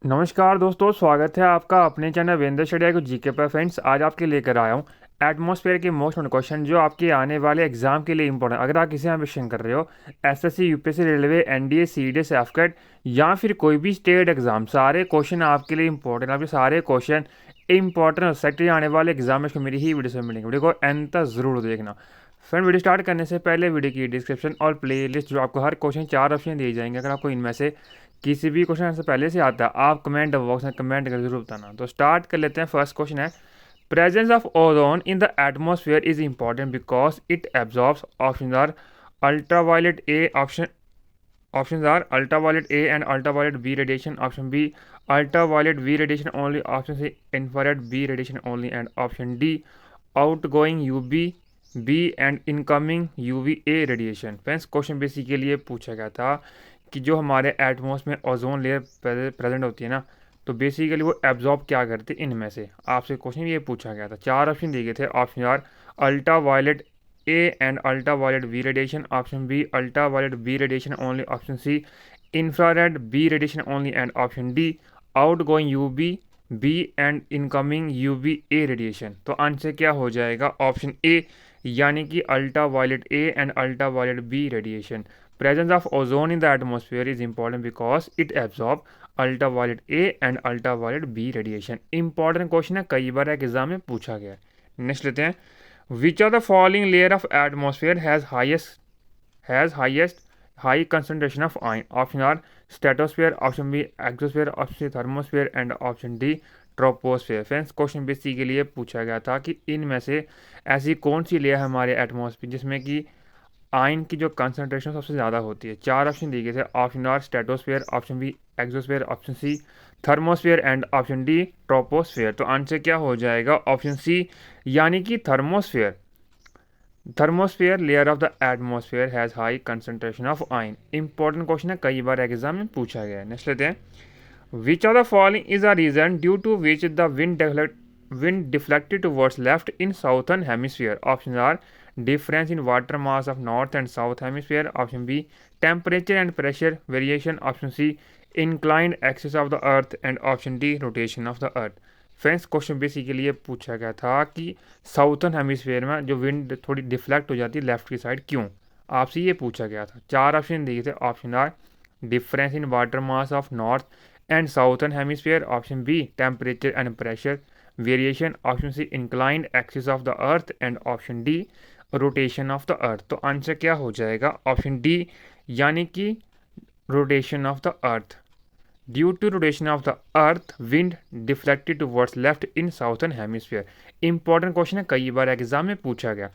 नमस्कार दोस्तों, स्वागत है आपका अपने चैनल वीरेंद्र स्टडी को जीके पर। फ्रेंड्स, आज आपके लेकर आया हूँ एटमॉस्फेयर के मोस्ट इम्पोर्टेंट क्वेश्चन जो आपके आने वाले एग्जाम के लिए इंपॉर्टेंट। अगर आप किसी एम्बिशन कर रहे हो, SSC, UPSC, railway, NDA, CDS, AFCAT या फिर कोई भी स्टेट एग्जाम, सारे क्वेश्चन आपके लिए इंपॉर्टेंट। आपके सारे क्वेश्चन इंपॉर्टेंट हो सकते हैं आने वाले एग्जाम में। मेरी ही वीडियो से मिलेंगे, वीडियो को एंड तक जरूर देखना। फ्रेंड, वीडियो स्टार्ट करने से पहले वीडियो की डिस्क्रिप्शन और प्लेलिस्ट जो आपको हर क्वेश्चन 4 ऑप्शन दिए जाएंगे। अगर आपको इनमें से किसी भी क्वेश्चन आंसर पहले से आता है, आप कमेंट बॉक्स में कमेंट कर जरूर बताना। तो स्टार्ट कर लेते हैं। फर्स्ट क्वेश्चन है, presence of ozone in the atmosphere is important because it absorbs. Option A ultraviolet A, option A ultraviolet A and ultraviolet B radiation. Option B ultraviolet B radiation only. Option C infrared B radiation only. And option D outgoing UV B and incoming UV A radiation. Friends, question basically ये पूछा गया था कि जो हमारे atmosphere में ozone layer present होती है ना, तो बेसिकली वो एब्जॉर्ब क्या करते हैं इनमें से। आपसे क्वेश्चन ये पूछा गया था। 4 ऑप्शन दिए गए थे। Option A ultraviolet A and ultraviolet B radiation. Option B ultraviolet B radiation only. Option C infrared B radiation only. And option D outgoing U B and incoming UV A radiation. तो answer क्या हो जाएगा? Option A, यानी कि ultraviolet A and ultraviolet B radiation. Presence of ozone in the atmosphere is important because it absorbs ultraviolet A and ultraviolet B radiation. Important question है, कई बार exam में पूछा गया है। नेक्स्ट लेते हैं, which of the following layer of atmosphere has high concentration of ion. Option A stratosphere, option B exosphere, option C thermosphere and option D troposphere. Friends, question basically के लिए पूछा गया था कि इनमें से ऐसी कौन सी लेयर है हमारे एटमोसफेयर जिसमें कि आयन की जो कंसनट्रेशन सबसे ज़्यादा होती है। 4 ऑप्शन दिए गए थे। Option A stratosphere, option B exosphere, option C thermosphere and option D troposphere. तो आंसर क्या हो जाएगा? ऑप्शन सी, यानी कि thermosphere. Thermosphere layer of the atmosphere has high concentration of ion. Important question है, कई बार एग्जाम में पूछा गया है। नेक्स्ट लेते हैं, which of the following is a reason due to which the wind deflected towards left in southern hemisphere. Options are difference in water mass of north and south hemisphere. Option B temperature and pressure variation. Option C inclined axis of the earth. And option D rotation of the earth. Friends, question basically ये पूछा गया था कि southern hemisphere में जो wind थोड़ी deflect हो जाती है लेफ्ट की साइड, क्यों? आपसे ये पूछा गया था। 4 ऑप्शन दिए थे। Option A difference in water mass of north and southern hemisphere. Option B temperature and pressure variation. Option C inclined axis of the earth. And option D rotation of the earth. तो answer क्या हो जाएगा? Option D, यानी कि rotation of the earth. Due to rotation of the earth wind deflected towards left in southern hemisphere. Important question है, कई बार exam में पूछा गया।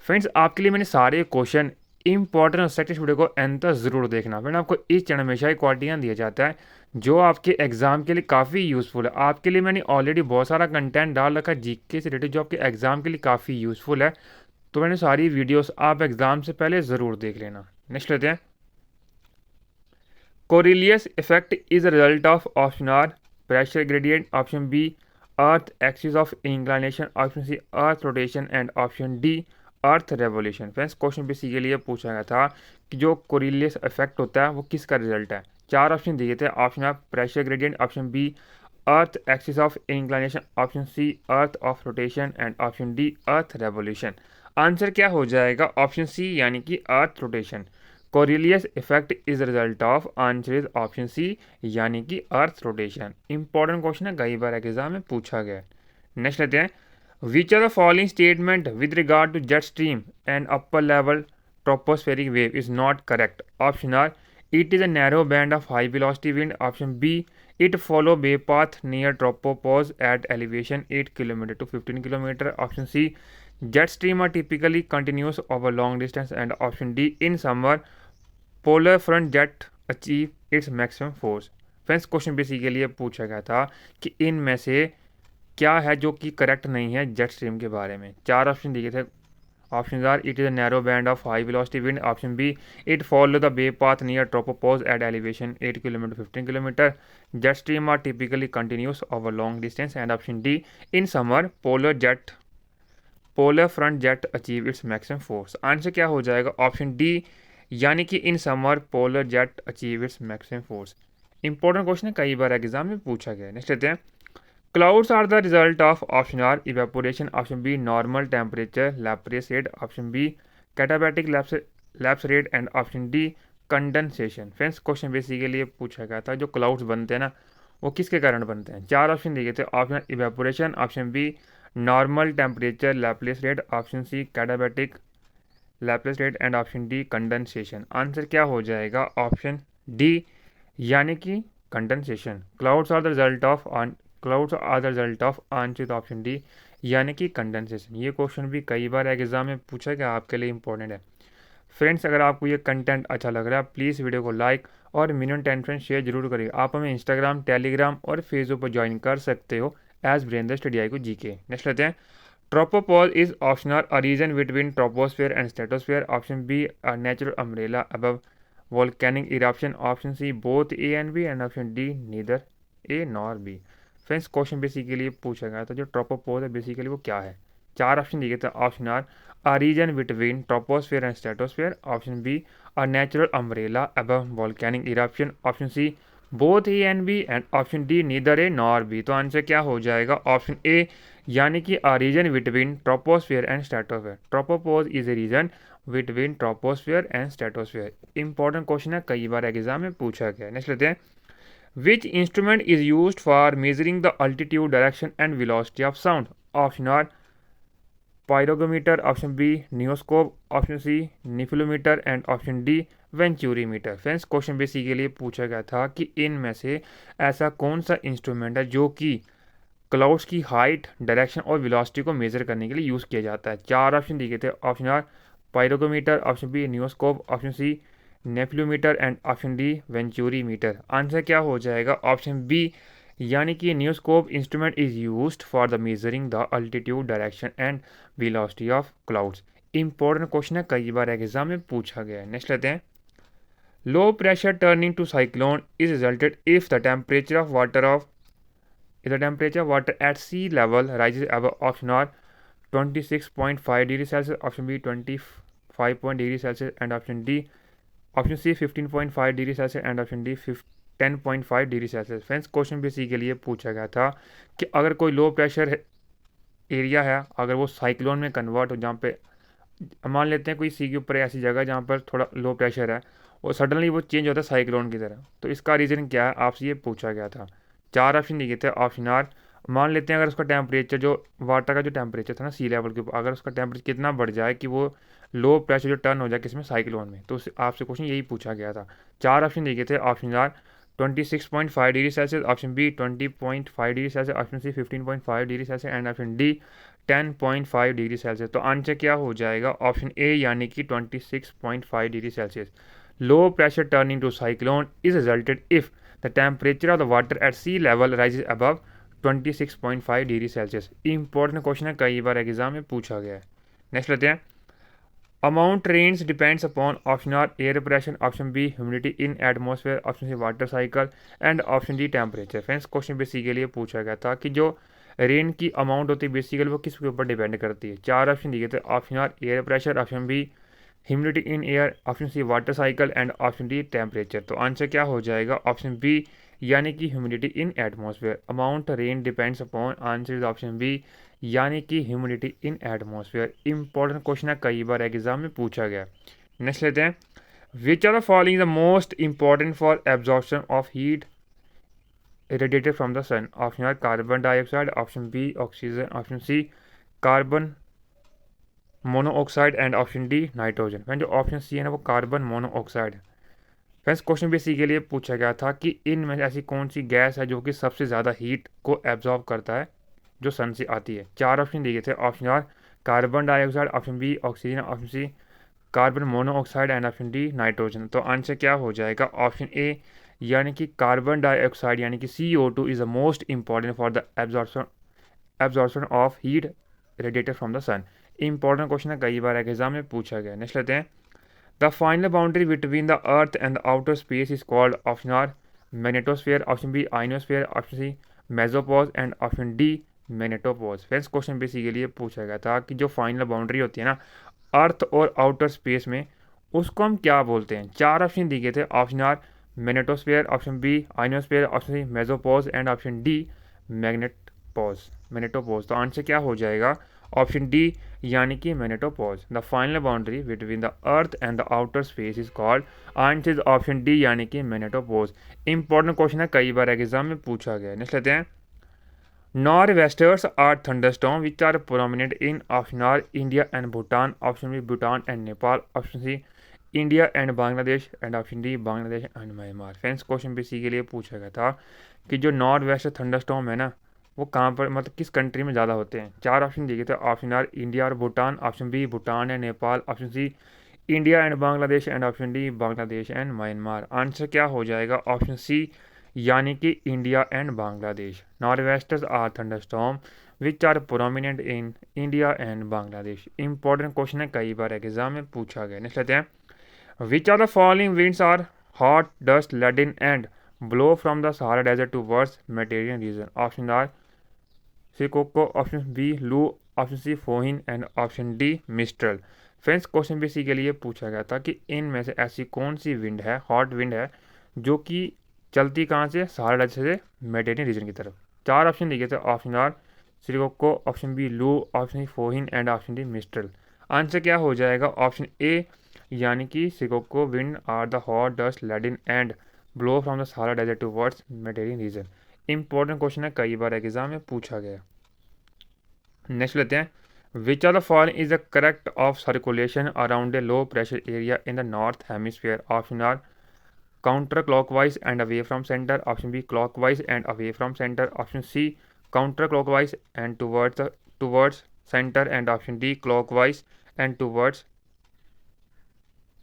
फ्रेंड्स, आपके लिए मैंने सारे क्वेश्चन इंपॉर्टेंट और सेट वीडियो को एंड तक जरूर देखना। फ्रेंड, आपको इस चैनल में हमेशा ही क्वालिटियाँ दिया जाता है जो आपके एग्जाम के लिए काफ़ी यूज़फुल है। आपके लिए मैंने ऑलरेडी बहुत सारा कंटेंट डाल रखा है जीके से रिलेटेड जो आपके एग्जाम के लिए काफ़ी यूज़फुल है। तो मैंने सारी वीडियोस आप एग्जाम से पहले ज़रूर देख लेना। नेक्स्ट लेते हैं, Coriolis effect is a result of option R pressure gradient, option B earth axis of inclination, option C earth rotation and option D earth revolution. Friends, question basically ये पूछा गया था कि जो कोरिलियस इफेक्ट होता है वो किसका रिजल्ट है। 4 ऑप्शन दिए थे। Option A pressure gradient, option B earth axis of inclination, option C earth of rotation and option D earth revolution. Answer क्या हो जाएगा? ऑप्शन सी, यानी कि earth rotation. Coriolis effect is result of, answer is option C, यानी कि earth rotation. Important question है, कई बार एग्जाम में पूछा गया है। नेक्स्ट लेते हैं, which are the following statement with regard to jet stream and upper level tropospheric wave is not correct. Option A it is a narrow band of high velocity wind. Option B it follow wave path near tropopause at elevation 8 kilometre to 15 kilometre. Option C jet stream are typically continuous over long distance. And option D in summer polar front jet achieve its maximum force। Friends, question basically ये पूछा गया था कि इनमें से क्या है जो कि करेक्ट नहीं है जेट स्ट्रीम के बारे में। 4 ऑप्शन दिए थे। Option A it is a narrow band of high velocity wind. Option B it follow the wave path near tropopause at elevation 8 kilometre 15 kilometre. Jet stream are typically continuous over long distance. And option D in summer polar front jet achieve its maximum force. Answer क्या हो जाएगा? Option D, यानी कि in summer polar jet achieve its maximum force. Important question है, कई बार exam में पूछा गया है। नेक्स्ट लेते हैं, clouds are the result of option A evaporation, option B normal temperature lapse rate, option B katabatic lapse rate and option D condensation. Friends question basically पूछा गया था जो क्लाउड्स बनते हैं ना वो किसके कारण बनते हैं। चार ऑप्शन दिए थे, option evaporation, option B normal temperature lapse rate, option C katabatic lapse rate and option D condensation. Answer क्या हो जाएगा, ऑप्शन डी यानी कि condensation. Clouds are the result of clouds are the result of answer option D यानी कि condensation. ये question भी कई बार एग्जाम में पूछा गया, आपके लिए इंपॉर्टेंट है। फ्रेंड्स अगर आपको ये कंटेंट अच्छा लग रहा है प्लीज़ वीडियो को लाइक और मिनिमम 10 फ्रेंड्स शेयर जरूर करिए। आप हमें इंस्टाग्राम, टेलीग्राम और फेसबुक पर ज्वाइन कर सकते हो एज ब्रेन स्टडी आई को जीके। नेक्स्ट लेते हैं, tropopause is optional a region between troposphere and stratosphere, option B a natural umbrella above volcanic eruption, option C both A and B and option D neither A nor B. Friends question basically पूछा गया था जो tropopause है basically वो क्या है। चार option दिए थे, option A a region between troposphere and stratosphere, option B a natural umbrella above volcanic eruption, option C both A and B and option D neither A nor B। तो answer क्या हो जाएगा, option A यानी कि a region between troposphere and stratosphere। Tropopause is a region between troposphere and stratosphere. Important question है, कई बार exam में पूछा गया है। नेक्स्ट लेते हैं, which instrument is used for measuring the altitude direction and velocity of sound, option A pyrgeometer, option B nephoscope, option C nephelometer and option D venturimeter. Friends question basically पूछा गया था कि इनमें से ऐसा कौन सा इंस्ट्रूमेंट है जो कि क्लाउड्स की हाइट, डायरेक्शन और वेलोसिटी को मेजर करने के लिए यूज़ किया जाता है। चार ऑप्शन दिए गए थे, option A pyrgeometer, option B nephoscope, option C nephelometer and option D venturimeter. Answer क्या हो जाएगा, ऑप्शन बी यानी कि nephoscope instrument is used for the measuring the altitude, direction and velocity of clouds. Important question है, कई बार exam में पूछा गया है। नेक्स्ट लेते हैं, low pressure turning to cyclone is resulted if the temperature of water at sea level rises above, option A 26.5 degree Celsius, option B 25 degree Celsius and option D option C 15.5 degree Celsius and option D 10.5 degree Celsius. Friends question basically ये पूछा गया था कि अगर कोई लो pressure area है, अगर वो साइक्लोन में कन्वर्ट हो, जहाँ पे मान लेते हैं कोई सी के ऊपर ऐसी जगह जहाँ पर थोड़ा लो प्रेशर है और सडनली वो चेंज होता है साइक्लोन की तरह, तो इसका रीज़न क्या है आपसे ये पूछा गया था। चार ऑप्शन दिए थे, ऑप्शन आर मान लेते हैं अगर उसका टेम्परेचर जो वाटर का जो टेम्परेचर था ना सी लेवल के ऊपर, अगर उसका टेम्परेचर कितना बढ़ जाए कि वो लो प्रेशर जो टर्न हो जाए किसमें, साइक्लोन में, तो आपसे क्वेश्चन यही पूछा गया था। चार ऑप्शन दिए थे, option A 26.5 degree Celsius, option B 20.5 degree Celsius, option C 15.5 degree Celsius and option D 10.5 degree Celsius. तो आंसर क्या हो जाएगा, ऑप्शन ए यानी कि 26.5 degree Celsius. Low pressure turning to cyclone is resulted if the temperature of the water at sea level rises above 26.5 degree Celsius. Important question है, कई बार exam में पूछा गया है। नेक्स्ट लेते हैं, amount rain depends upon, option A air pressure, option B humidity in atmosphere, option C water cycle and option D temperature. Friends question basically पूछा गया था कि जो रेन की अमाउंट होती है बेसिकली वो किसके ऊपर डिपेंड करती है। चार ऑप्शन दिए थे, option A air pressure, option B humidity in air, option C water cycle and option D temperature. तो आंसर क्या हो जाएगा, ऑप्शन बी यानी कि humidity in atmosphere. Amount rain depends upon, answer is option B यानी कि humidity in atmosphere. Important question है, कई बार एग्जाम में पूछा गया। नेक्स्ट लेते हैं, which are the following the most important for absorption of heat radiated from the sun, option A carbon dioxide, option B oxygen, option C carbon monoxide and option D nitrogen. Friend जो option C है ना वो carbon monoxide है। Friends question basically पूछा गया था कि इनमें ऐसी कौन सी गैस है जो कि सबसे ज़्यादा हीट को एब्जॉर्ब करता है जो सन से आती है। चार ऑप्शन दिए थे, option A carbon dioxide, option B oxygen, option C carbon monoxide and option D nitrogen. तो आंसर क्या हो जाएगा, ऑप्शन ए यानी कि कार्बन डाइऑक्साइड यानी कि CO2 is the most important for the absorption of heat radiated from the sun. Important question है, कई बार एग्जाम में पूछा गया। नेक्स्ट लेते हैं, the final boundary between the earth and the outer space is called, option A magnetosphere, option B ionosphere, option C mesopause and option D magnetopause. Friends question basically ये पूछा गया था कि जो फाइनल बाउंड्री होती है ना अर्थ और आउटर स्पेस में उसको हम क्या बोलते हैं। चार ऑप्शन दिए गए थे, option A magnetosphere, option B ionosphere, option C mesopause and option D magnetopause. तो आंसर क्या हो जाएगा? ऑप्शन डी यानी कि magnetopause. The final boundary between the earth and the outer space is called, answer is option D यानी कि मैग्नेटोपोज। Important question है, कई बार एग्जाम में पूछा गया है। नेक्स्ट लेते हैं, nor'westers are thunderstorm which are prominent in option A India and Bhutan, option B Bhutan and Nepal, option C India and Bangladesh and option D Bangladesh and Myanmar. Friends question B के लिए पूछा गया था कि जो नॉर्थ वेस्ट थंडरस्टॉर्म है ना, वो कहाँ पर, मतलब किस कंट्री में ज़्यादा होते हैं। चार ऑप्शन दिए गए थे, ऑप्शन आर इंडिया और Bhutan, option B Bhutan and Nepal, option C India and Bangladesh and option D Bangladesh and Myanmar. Answer क्या हो जाएगा? ऑप्शन सी यानी कि India and Bangladesh. North westers are thunderstorm which are prominent in India and Bangladesh. Important question है, कई बार exam में पूछा गया। नेक्स्ट लेते हैं, Which of the following winds are hot, dust, laden, and blow from the Sahara Desert towards Mediterranean region? Option are Sirocco, option B Lu, option C Fohn and option D Mistral। Friends question C के लिए पूछा गया था कि इनमें से ऐसी कौन सी विंड है, हॉट विंड है, जो कि चलती कहाँ से? सहारा डेजर्ट से मेडिटेरियन रीजन की तरफ। चार ऑप्शन दिए गए थे, option A sirocco, option B loo, option C foehn and option D mistral. Answer क्या हो जाएगा? ऑप्शन ए यानी कि sirocco wind are the hot dust laden and blow from the Sahara desert towards Mediterranean region. Important question है, कई बार exam में पूछा गया। नेक्स्ट लेते हैं, which are the following is the correct of circulation around a low pressure area in the north hemisphere? Option A counter clockwise and away from centre, option B clockwise and away from centre, option C counter clockwise and towards centre and option D clockwise and towards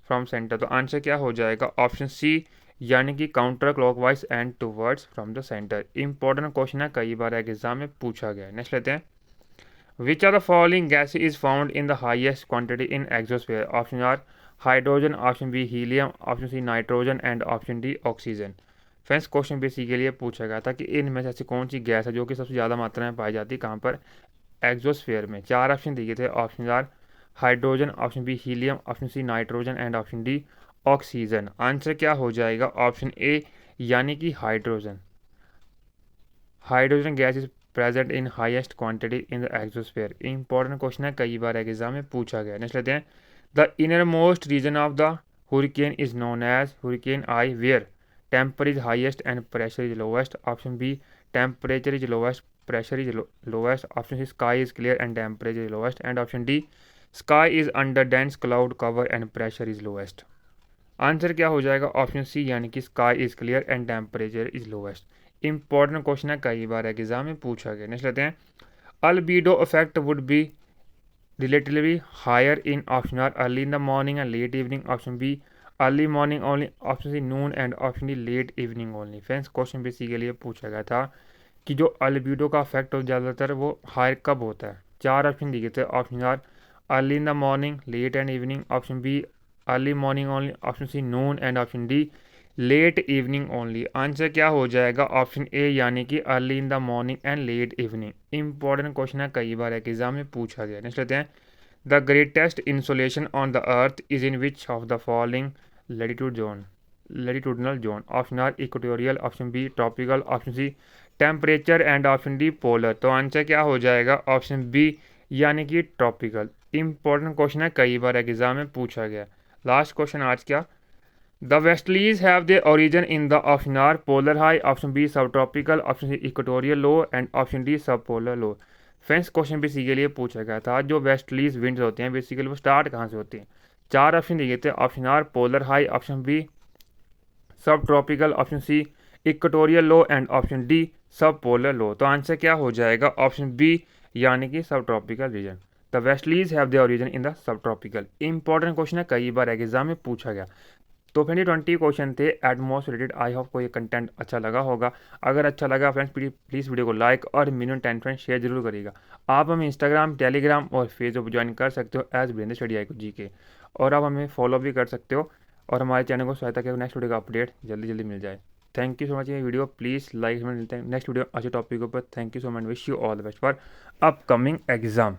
from centre. तो answer क्या हो जाएगा? Option C यानी कि counter clockwise and towards from the centre. Important question है, कई बार exam में पूछा गया है। नेक्स्ट लेते हैं, which are the following gas is found in the highest quantity in exosphere? Option A hydrogen, option B helium, option C nitrogen and option D oxygen. Friends question B के लिए पूछा गया था कि इनमें से ऐसी कौन सी गैस है जो कि सबसे ज़्यादा मात्रा में पाई जाती है, कहाँ पर? एक्सोस्फीयर में। चार ऑप्शन दिए थे, option A hydrogen, option B helium, option C nitrogen and option D oxygen. Answer क्या हो जाएगा? ऑप्शन ए यानी कि hydrogen. Hydrogen gas is present in highest quantity in the exosphere. Important question है, कई बार एग्जाम में पूछा गया। नेक्स्ट लेते हैं, the innermost region of the hurricane is known as hurricane eye where temper is highest and pressure is lowest? Option B temperature is lowest, pressure is lowest, option C sky is clear and temperature is lowest and option D sky is under dense cloud cover and pressure is lowest. Answer क्या हो जाएगा? Option C यानी कि sky is clear and temperature is lowest. Important question है, कई बार exam में पूछा गया। नेक्स्ट लेते हैं, albedo effect would be relatively higher in option A early in the morning and late evening, option B early morning only, option C noon and option D late evening only. Friends question B के लिए पूछा गया था कि जो अल्बीडो का effect हो ज़्यादातर वो हायर कब होता है। चार ऑप्शन दिए थे, option A early in the morning, late and evening, option B early morning only, option C noon and option D late evening only. Answer क्या हो जाएगा? ऑप्शन ए यानी कि early in the morning and late evening. Important question है, कई बार exam में पूछा गया। नेक्स्ट लेते हैं, the greatest insolation on the earth is in which of the following latitudinal zone? Option A equatorial, option B tropical, option C temperature and option D polar. तो answer क्या हो जाएगा? ऑप्शन बी यानी कि tropical. Important question है, कई बार exam में पूछा गया। लास्ट क्वेश्चन आज क्या, the westerlies have the origin in the option A polar high, option B subtropical, option C equatorial low and option D subpolar low. Friends question B के लिए पूछा गया था जो वेस्टलीज विंड्स होते हैं बेसिकली वो start कहाँ से होती हैं। चार ऑप्शन दिए थे, option A polar high, option B subtropical, option C equatorial low and option D subpolar low. तो आंसर क्या हो जाएगा? ऑप्शन बी यानी कि subtropical region. The westerlies have the origin in the subtropical. Important question है, कई बार exam में पूछा गया। तो फ्रेंड 20 क्वेश्चन थे एटमॉस रिलेटेड। आई होप को ये कंटेंट अच्छा लगा होगा। अगर अच्छा लगा फ्रेंड्स प्लीज़ वीडियो को लाइक और मिनिमम 10 फ्रेंड्स शेयर जरूर करिएगा। आप हमें इंस्टाग्राम, टेलीग्राम और फेसबुक ज्वाइन कर सकते हो as Virendra study IQ GK, और आप हमें फॉलो भी कर सकते हो और हमारे चैनल को सहायता के नेक्स्ट वीडियो का अपडेट जल्दी मिल जाए। Thank you so much. ये वीडियो प्लीज़ लाइक, मिलते हैं नेक्स्ट वीडियो अच्छे टॉपिक के ऊपर। Thank you so much, wish you all the best for upcoming exam.